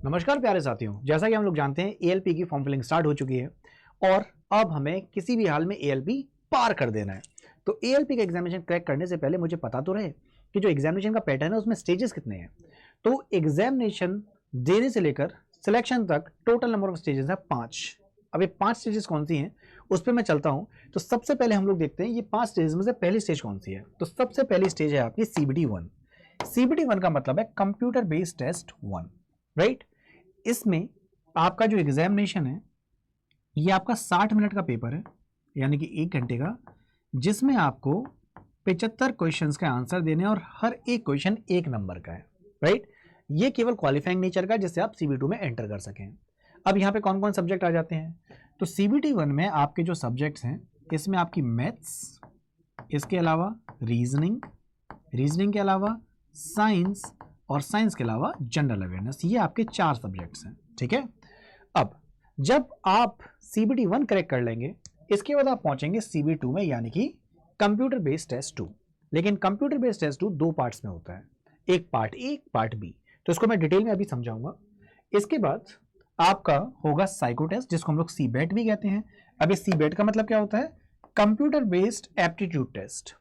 नमस्कार प्यारे साथियों, जैसा कि हम लोग जानते हैं एएलपी की फॉर्म फिलिंग स्टार्ट हो चुकी है और अब हमें किसी भी हाल में एएलपी पार कर देना है। तो एएलपी का एग्जामिनेशन क्रैक करने से पहले मुझे पता तो रहे कि जो एग्जामिनेशन का पैटर्न है उसमें स्टेजेस कितने हैं। तो एग्जामिनेशन देने से लेकर सिलेक्शन तक टोटल नंबर ऑफ स्टेजेस है 5। अब ये 5 स्टेजेस कौन सी हैं उस पर मैं चलता हूं। तो सबसे पहले हम लोग देखते हैं ये 5 स्टेजेस में से पहली स्टेज कौन सी है। तो सबसे पहली स्टेज है आपकी CBT 1। CBT 1 का मतलब है कंप्यूटर बेस्ड टेस्ट 1, राइट। इसमें आपका जो एग्जामिनेशन है ये आपका 60 मिनट का पेपर है, यानी कि 1 घंटे का, जिसमें आपको 75 क्वेश्चंस का आंसर देने और हर एक क्वेश्चन 1 नंबर का है, राइट। ये केवल क्वालिफाइंग नेचर का, जिससे आप CBT 2 में एंटर कर सकें। अब यहाँ पे कौन कौन सब्जेक्ट आ जाते हैं। तो CBT 1 में आपके जो सब्जेक्ट्स हैं इसमें आपकी मैथ्स, इसके अलावा रीजनिंग के अलावा साइंस और साइंस के अलावा जनरल अवेयरनेस, ये आपके 4 सब्जेक्ट्स हैं, ठीक है। अब जब आप CBT 1 क्रैक कर लेंगे इसके बाद आप पहुंचेंगे CBT 2 में, यानी कि कंप्यूटर बेस्ड टेस्ट 2। लेकिन कंप्यूटर बेस्ड टेस्ट 2 2 पार्ट्स में होता है, एक पार्ट ए एक पार्ट बी। तो इसको मैं डिटेल में अभी समझाऊंगा। इसके बाद आपका होगा साइको टेस्ट, जिसको हम लोग CBET भी कहते हैं। अब इस CBET का मतलब क्या होता है, कंप्यूटर बेस्ड एप्टीट्यूड टेस्ट,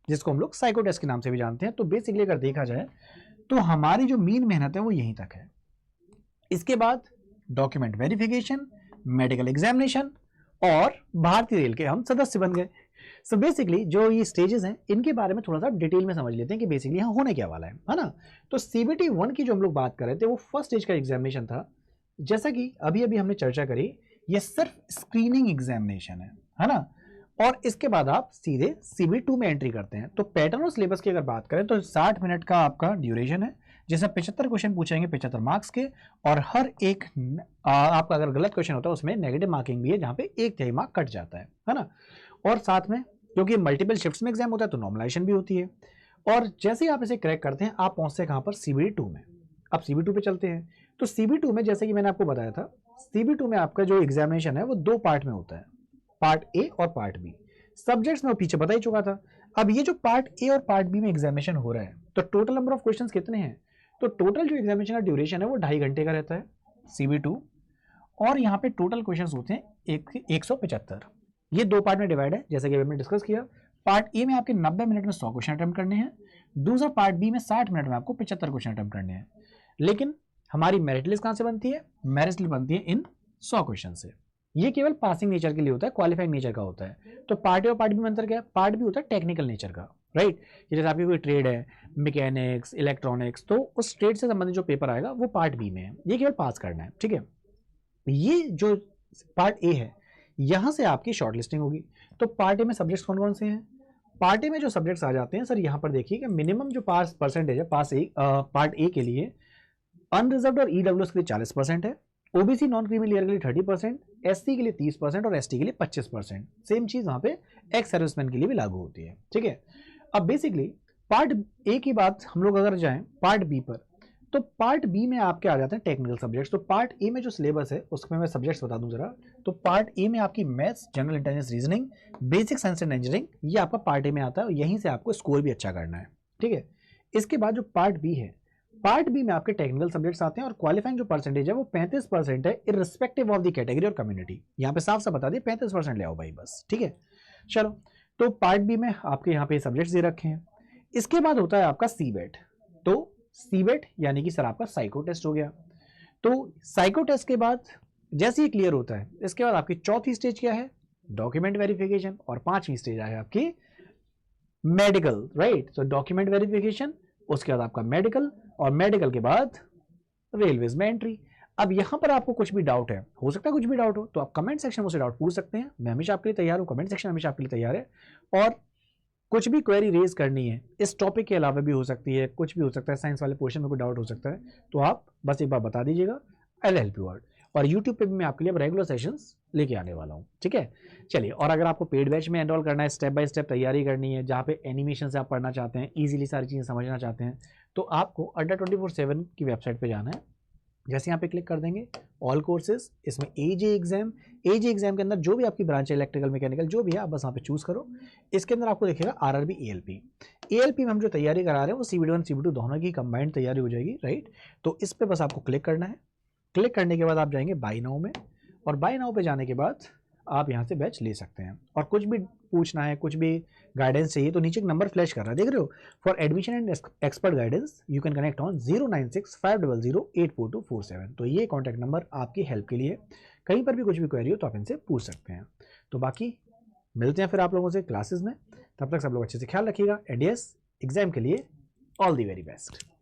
जिसको हम लोग साइको टेस्ट के नाम से भी जानते हैं। तो बेसिकली अगर देखा जाए तो हमारी जो मेन मेहनत है वो यहीं तक है। इसके बाद डॉक्यूमेंट वेरिफिकेशन, मेडिकल एग्जामिनेशन और भारतीय रेल के हम सदस्य बन गए। सो बेसिकली जो ये स्टेजेस हैं इनके बारे में थोड़ा सा डिटेल में समझ लेते हैं कि बेसिकली यहाँ होने क्या वाला है ना। तो CBT 1 की जो हम लोग बात कर रहे थे वो फर्स्ट स्टेज का एग्जामिनेशन था। जैसा कि अभी अभी हमने चर्चा करी, ये सिर्फ स्क्रीनिंग एग्जामिनेशन है ना। और इसके बाद आप सीधे CBT 2 में एंट्री करते हैं। तो पैटर्न और सिलेबस की अगर बात करें तो 60 मिनट का आपका ड्यूरेशन है, जिसमें 75 क्वेश्चन पूछेंगे 75 मार्क्स के, और हर एक आपका अगर गलत क्वेश्चन होता है उसमें नेगेटिव मार्किंग भी है, जहां पे 1/3 मार्क कट जाता है ना। और साथ में क्योंकि मल्टीपल शिफ्ट्स में एग्जाम होता है तो नॉर्मलाइजेशन भी होती है। और जैसे ही आप इसे क्रैक करते हैं आप पहुंचते हैं कहां पर, CBT 2 में। अब CBT 2 पे चलते हैं। तो CBT 2 में जैसे कि मैंने आपको बताया था, CBT 2 में आपका जो एग्जामिनेशन है वो 2 पार्ट में होता है, पार्ट ए और पार्ट बी। सब्जेक्ट्स में वो पीछे बता ही चुका था। अब ये जो पार्ट ए और पार्ट बी में एग्जामिनेशन हो रहा है तो टोटल नंबर ऑफ क्वेश्चंस कितने हैं। तो टोटल जो एग्जामिनेशन का ड्यूरेशन है वो 2.5 घंटे का रहता है CBT 2, और यहाँ पे टोटल क्वेश्चंस होते हैं 175। ये 2 पार्ट में डिवाइड है, जैसे कि हमने डिस्कस किया। पार्ट ए में आपके 90 मिनट में 100 क्वेश्चन अटेम्प्ट करने हैं, दूसरा पार्ट बी में 60 मिनट में आपको 75 क्वेश्चन अटेम्प्ट करने हैं। लेकिन हमारी मेरिट लिस्ट कहां से बनती है, मेरिट लिस्ट बनती है इन 100 क्वेश्चन से। ये केवल पासिंग नेचर के लिए होता है, क्वालिफाइंग नेचर का होता है। तो पार्ट ए और पार्ट बी में अंतर क्या है, पार्ट बी होता है टेक्निकल नेचर का, राइट। जैसे आपकी कोई ट्रेड है, मैकेनिक्स, इलेक्ट्रॉनिक्स, तो उस ट्रेड से संबंधित जो पेपर आएगा वो पार्ट बी में है, ये केवल पास करना है, ठीक है। ये जो पार्ट ए है यहां से आपकी शॉर्ट लिस्टिंग होगी। तो पार्ट ए में सब्जेक्ट्स कौन कौन से हैं, पार्ट ए में जो सब्जेक्ट्स आ जाते हैं सर, यहां पर देखिए कि मिनिमम जो पास परसेंटेज है पार्ट ए के लिए अनरिजर्व्ड और EWS के लिए 40% है, OBC नॉन क्रीमी लेयर के लिए 30%, SC के लिए 30% और ST के लिए 25%। सेम चीज वहां पे एक्स सर्विसमैन के लिए भी लागू होती है, ठीक है। अब बेसिकली पार्ट ए की बात हम लोग अगर जाएं पार्ट बी पर, तो पार्ट बी में आपके आ जाते हैं टेक्निकल सब्जेक्ट्स। तो पार्ट ए में जो सिलेबस है उसमें मैं सब्जेक्ट्स बता दूं जरा। तो पार्ट ए में आपकी maths, general intelligence, reasoning, basic science and engineering, ये आपका पार्ट ए में आता है और यहीं से आपको स्कोर भी अच्छा करना है, ठीक है। इसके बाद जो पार्ट बी है, पार्ट बी में आपके टेक्निकल सब्जेक्ट्स आते हैं और क्वालिफाइंग जो परसेंटेज है वो 35% है, इररिस्पेक्टिव ऑफ द कैटेगरी और कम्युनिटी। यहाँ पे साफ साफ बता दिए 35% ले आओ भाई बस, ठीक है। चलो, तो पार्ट बी में आपके यहाँ पे सब्जेक्ट्स दे रखे हैं। इसके बाद होता है आपका CBET। तो CBET यानी कि सर आपका साइको टेस्ट हो गया। तो साइको टेस्ट के बाद जैसे ही क्लियर होता है इसके बाद आपकी चौथी स्टेज क्या है, डॉक्यूमेंट वेरिफिकेशन, और 5वीं स्टेज है आपकी मेडिकल, राइट। तो डॉक्यूमेंट वेरिफिकेशन, उसके बाद आपका मेडिकल, और मेडिकल के बाद रेलवेज में एंट्री। अब यहां पर आपको कुछ भी डाउट है, हो सकता है कुछ भी डाउट हो तो आप कमेंट सेक्शन में से डाउट पूछ सकते हैं। मैं हमेशा आपके लिए तैयार हूं, कमेंट सेक्शन हमेशा आपके लिए तैयार है। और कुछ भी क्वेरी रेज करनी है इस टॉपिक के अलावा भी हो सकती है, कुछ भी हो सकता है, साइंस वाले पोर्शन में कोई डाउट हो सकता है, तो आप बस एक बार बता दीजिएगा, I will help you out. और यूट्यूब पे भी मैं आपके लिए रेगुलर सेशंस लेके आने वाला हूँ, ठीक है। चलिए, और अगर आपको पेड बैच में एनरोल करना है, स्टेप बाय स्टेप तैयारी करनी है, जहाँ पे एनिमेशन से आप पढ़ना चाहते हैं, इजीली सारी चीज़ें समझना चाहते हैं, तो आपको अड्डा 24/7 की वेबसाइट पे जाना है। जैसे यहाँ पे क्लिक कर देंगे ऑल कोर्सेज, इसमें AJ एग्जाम के अंदर जो भी आपकी ब्रांच है, इलेक्ट्रिकल, मैकेनिकल, जो भी है आप बस यहाँ पे चूज करो। इसके अंदर आपको दिखेगा RRB ALP में हम जो तैयारी करा रहे हैं वो CBT 1 CBT 2 दोनों की कंबाइंड तैयारी हो जाएगी, राइट। तो इस पे बस आपको क्लिक करना है। क्लिक करने के बाद आप जाएंगे बाय नाउ में, और बाय नाउ पे जाने के बाद आप यहाँ से बैच ले सकते हैं। और कुछ भी पूछना है, कुछ भी गाइडेंस चाहिए तो नीचे एक नंबर फ्लैश कर रहा है, देख रहे हो, for admission and expert guidance you can connect on 09650084247। तो ये कॉन्टैक्ट नंबर आपकी हेल्प के लिए, कहीं पर भी कुछ भी क्वेरी हो तो आप इनसे पूछ सकते हैं। तो बाकी मिलते हैं फिर आप लोगों से क्लासेस में, तब तक सब लोग अच्छे से ख्याल रखिएगा, एंड यस एग्जाम के लिए ऑल दी वेरी बेस्ट।